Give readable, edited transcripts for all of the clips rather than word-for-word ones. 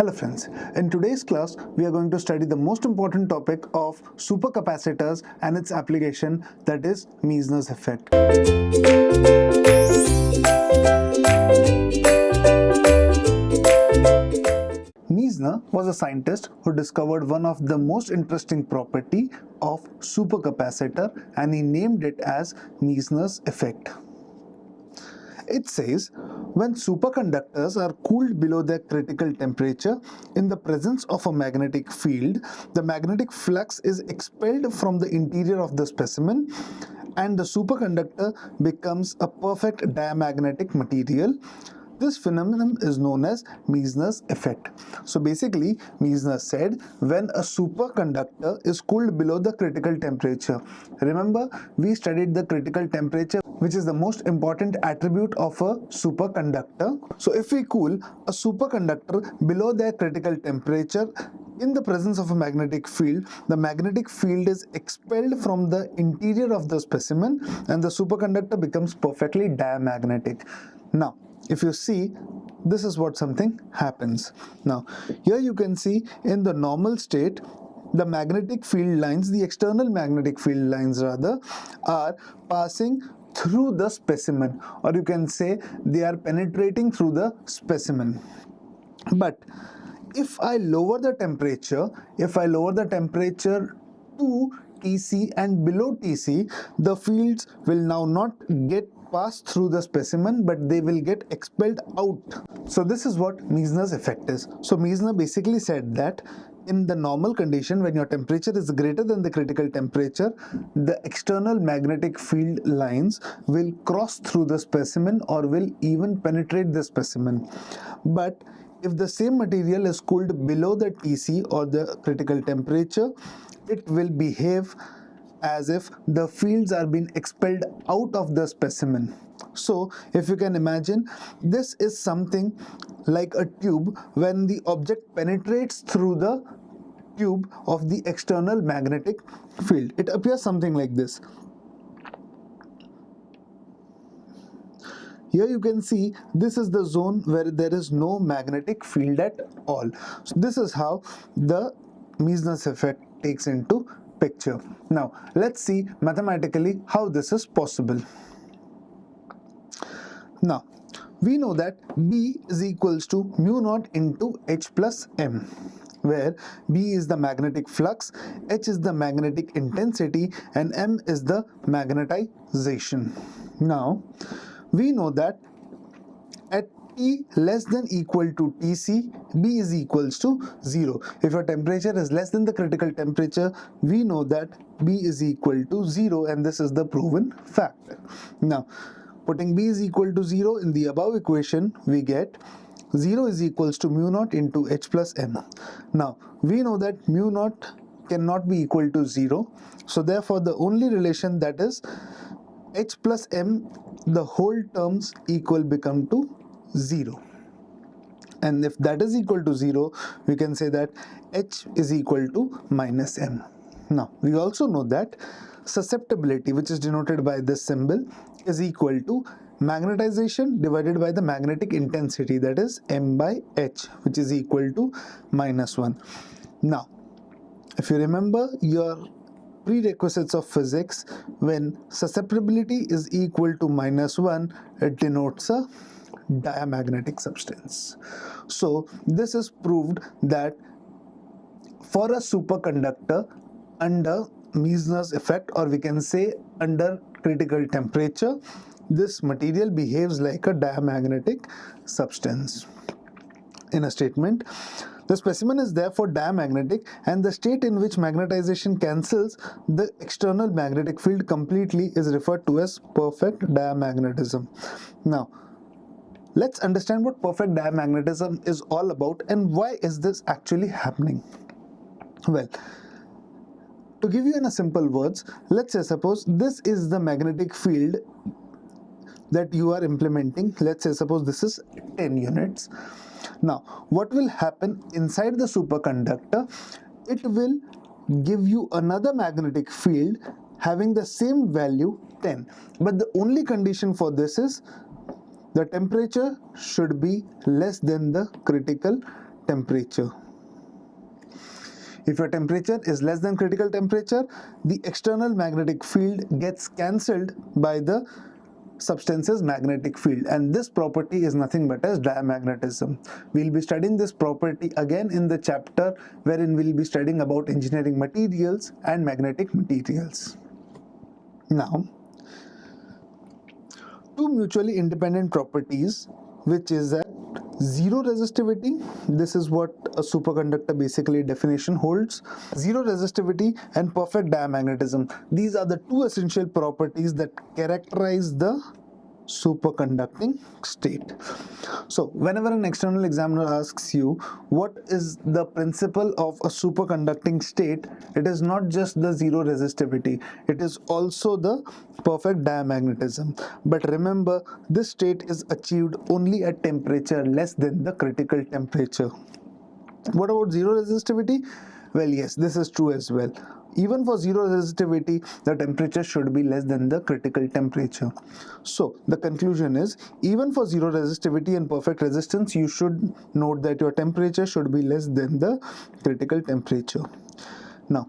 Hello friends, in today's class we are going to study the most important topic of supercapacitors and its application, that is Meissner's effect. Meissner was a scientist who discovered one of the most interesting property of supercapacitor and he named it as Meissner's effect. It says, when superconductors are cooled below their critical temperature in the presence of a magnetic field, the magnetic flux is expelled from the interior of the specimen and the superconductor becomes a perfect diamagnetic material. This phenomenon is known as Meissner's effect. So basically, Meissner said when a superconductor is cooled below the critical temperature. Remember, we studied the critical temperature, which is the most important attribute of a superconductor. So if we cool a superconductor below their critical temperature, in the presence of a magnetic field, the magnetic field is expelled from the interior of the specimen and the superconductor becomes perfectly diamagnetic. Now, if you see, this is what something happens. Now, here you can see in the normal state, the magnetic field lines, the external magnetic field lines rather, are passing through the specimen, or you can say they are penetrating through the specimen. But if I lower the temperature to Tc and below Tc, the fields will now not get passed through the specimen, but they will get expelled out. So this is what Meissner's effect is. So Meissner basically said that in the normal condition, when your temperature is greater than the critical temperature, the external magnetic field lines will cross through the specimen or will even penetrate the specimen. But if the same material is cooled below the Tc or the critical temperature, it will behave as if the fields are being expelled out of the specimen. So if you can imagine, this is something like a tube. When the object penetrates through the tube of the external magnetic field, it appears something like this. Here you can see this is the zone where there is no magnetic field at all. So this is how the Meissner's effect takes into picture. Now let's see mathematically how this is possible. Now we know that B is equals to mu naught into H plus M, where B is the magnetic flux, H is the magnetic intensity and M is the magnetization. Now we know that at T less than equal to Tc, B is equals to 0. If your temperature is less than the critical temperature, we know that B is equal to 0, and this is the proven fact. Now, putting B is equal to 0 in the above equation, we get 0 is equals to mu naught into H plus M. Now, we know that mu naught cannot be equal to 0. So therefore, the only relation, that is H plus M, the whole terms equal become to 0. And if that is equal to 0, we can say that H is equal to minus M. Now, we also know that susceptibility, which is denoted by this symbol, is equal to magnetization divided by the magnetic intensity, that is M by H, which is equal to minus 1. Now, if you remember your prerequisites of physics, when susceptibility is equal to minus 1, it denotes a diamagnetic substance. So this is proved that for a superconductor under Meissner's effect, or we can say under critical temperature, this material behaves like a diamagnetic substance. In a statement, the specimen is therefore diamagnetic, and the state in which magnetization cancels the external magnetic field completely is referred to as perfect diamagnetism. Now, let's understand what perfect diamagnetism is all about and why is this actually happening. Well, to give you in a simple words, let's say suppose this is the magnetic field that you are implementing. Let's say suppose this is 10 units. Now, what will happen inside the superconductor? It will give you another magnetic field having the same value 10. But the only condition for this is the temperature should be less than the critical temperature. If your temperature is less than critical temperature, the external magnetic field gets cancelled by the substance's magnetic field, and this property is nothing but as diamagnetism. We'll be studying this property again in the chapter wherein we'll be studying about engineering materials and magnetic materials. Now, two mutually independent properties, which is that zero resistivity, this is what a superconductor basically definition holds, zero resistivity and perfect diamagnetism. These are the two essential properties that characterize the superconducting state. So whenever an external examiner asks you what is the principle of a superconducting state, it is not just the zero resistivity, it is also the perfect diamagnetism. But remember, this state is achieved only at temperature less than the critical temperature. What about zero resistivity? Well, yes, this is true as well. Even for zero resistivity, the temperature should be less than the critical temperature. So the conclusion is, even for zero resistivity and perfect resistance, you should note that your temperature should be less than the critical temperature. Now,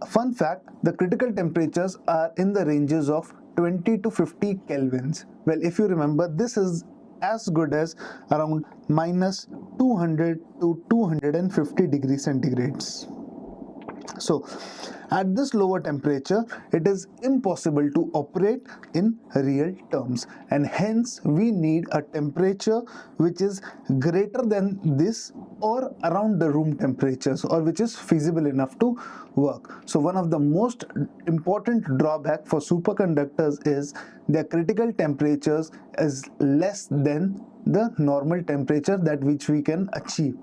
fun fact, the critical temperatures are in the ranges of 20 to 50 kelvins. Well, if you remember, this is as good as around minus 200 to 250 degrees centigrades. So at this lower temperature, it is impossible to operate in real terms, and hence we need a temperature which is greater than this or around the room temperatures, or which is feasible enough to work. So one of the most important drawback for superconductors is their critical temperatures is less than the normal temperature that which we can achieve.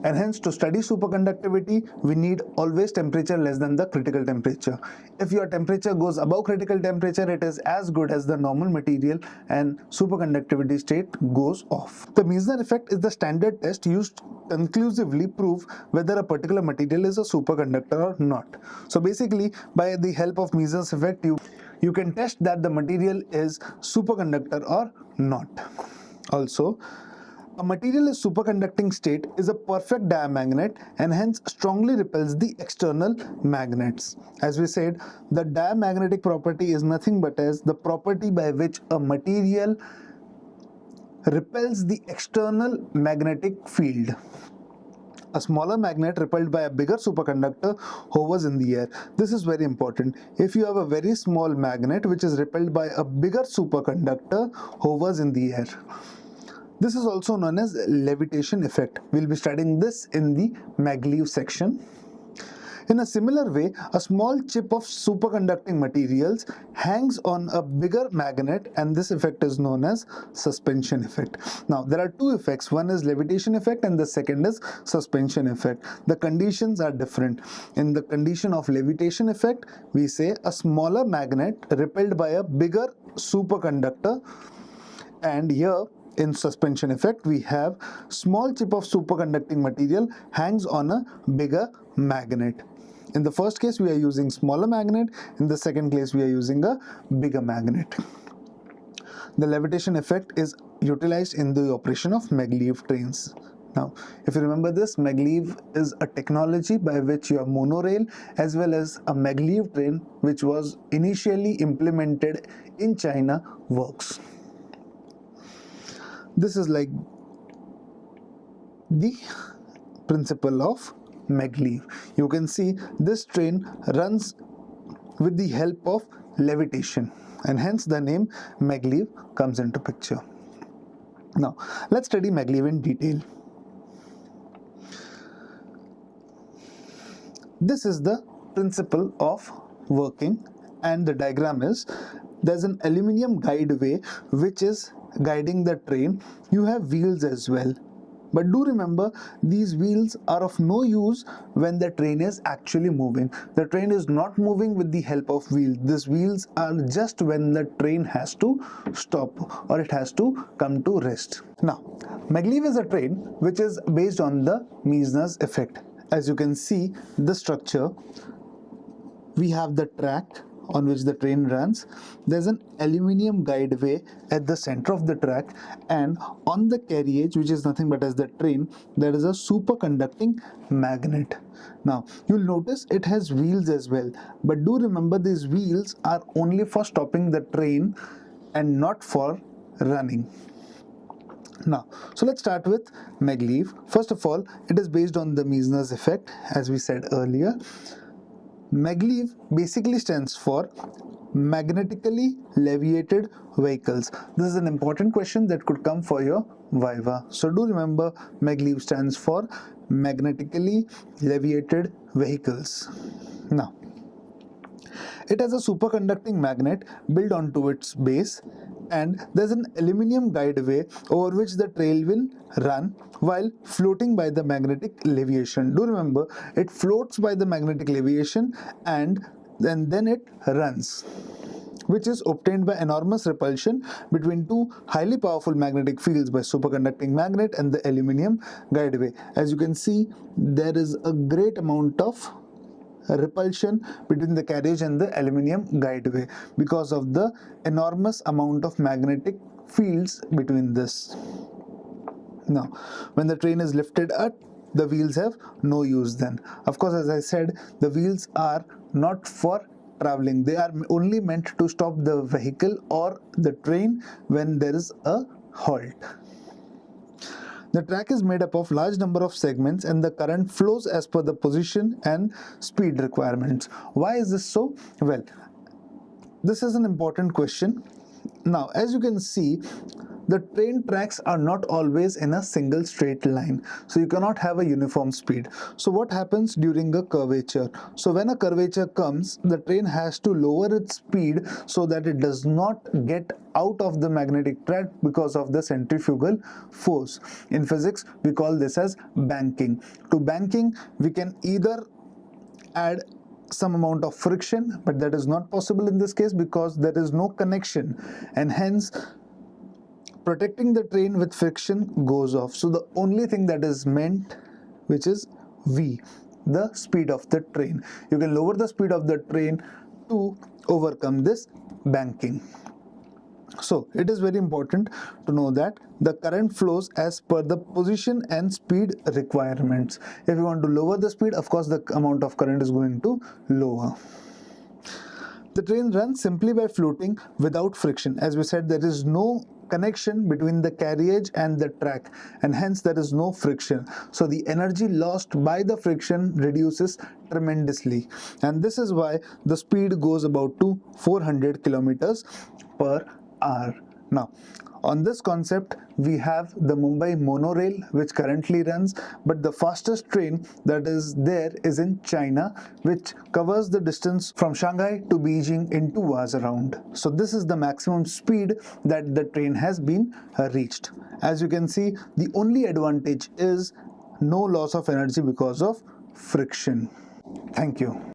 And hence, to study superconductivity, we need always temperature less than the critical temperature. If your temperature goes above critical temperature, it is as good as the normal material and superconductivity state goes off. The Meissner effect is the standard test used to conclusively prove whether a particular material is a superconductor or not. So basically, by the help of Meissner's effect, you can test that the material is superconductor or not. Also, a material in superconducting state is a perfect diamagnet and hence strongly repels the external magnets. As we said, the diamagnetic property is nothing but as the property by which a material repels the external magnetic field. A smaller magnet repelled by a bigger superconductor hovers in the air. This is very important. If you have a very small magnet which is repelled by a bigger superconductor, hovers in the air. This is also known as levitation effect. We'll be studying this in the maglev section. In a similar way, a small chip of superconducting materials hangs on a bigger magnet, and this effect is known as suspension effect. Now, there are two effects. One is levitation effect and the second is suspension effect. The conditions are different. In the condition of levitation effect, we say a smaller magnet repelled by a bigger superconductor, and here in suspension effect, we have small chip of superconducting material hangs on a bigger magnet. In the first case, we are using smaller magnet. In the second case, we are using a bigger magnet. The levitation effect is utilized in the operation of maglev trains. Now, if you remember this, maglev is a technology by which your monorail as well as a maglev train, which was initially implemented in China, works. This is like the principle of maglev. You can see this train runs with the help of levitation, and hence the name maglev comes into picture. Now, let's study maglev in detail. This is the principle of working, and the diagram is there's an aluminium guideway which is guiding the train. You have wheels as well, but do remember, these wheels are of no use when the train is actually moving. The train is not moving with the help of wheels. These wheels are just when the train has to stop or it has to come to rest. Now, maglev is a train which is based on the Meissner's effect. As you can see the structure, we have the track, on which the train runs, there's an aluminium guideway at the center of the track, and on the carriage, which is nothing but as the train, there is a superconducting magnet. Now you'll notice it has wheels as well, but do remember these wheels are only for stopping the train and not for running. Now, so let's start with maglev. First of all, it is based on the Meissner's effect, as we said earlier. Maglev basically stands for magnetically leviated vehicles. This is an important question that could come for your viva. So do remember, maglev stands for magnetically leviated vehicles. Now, it has a superconducting magnet built onto its base, and there's an aluminium guideway over which the train will run while floating by the magnetic leviation. Do remember, it floats by the magnetic leviation and then it runs, which is obtained by enormous repulsion between two highly powerful magnetic fields by superconducting magnet and the aluminium guideway. As you can see, there is a great amount of repulsion between the carriage and the aluminium guideway because of the enormous amount of magnetic fields between this. Now, when the train is lifted up, the wheels have no use then. Of course, as I said, the wheels are not for traveling. They are only meant to stop the vehicle or the train when there is a halt. The track is made up of large number of segments and the current flows as per the position and speed requirements. Why is this so? Well, this is an important question. Now, as you can see, the train tracks are not always in a single straight line, so you cannot have a uniform speed. So what happens during a curvature? So when a curvature comes, the train has to lower its speed so that it does not get out of the magnetic track because of the centrifugal force. In physics, we call this as banking. To banking, we can either add some amount of friction, but that is not possible in this case because there is no connection, and hence protecting the train with friction goes off. So the only thing that is meant, which is V, the speed of the train. You can lower the speed of the train to overcome this banking. So it is very important to know that the current flows as per the position and speed requirements. If you want to lower the speed, of course the amount of current is going to lower. The train runs simply by floating without friction. As we said, there is no connection between the carriage and the track, and hence there is no friction. So the energy lost by the friction reduces tremendously, and this is why the speed goes about to 400 kilometers per hour. Now, on this concept, we have the Mumbai monorail, which currently runs, but the fastest train that is there is in China, which covers the distance from Shanghai to Beijing in 2 hours around. So this is the maximum speed that the train has been reached. As you can see, the only advantage is no loss of energy because of friction. Thank you.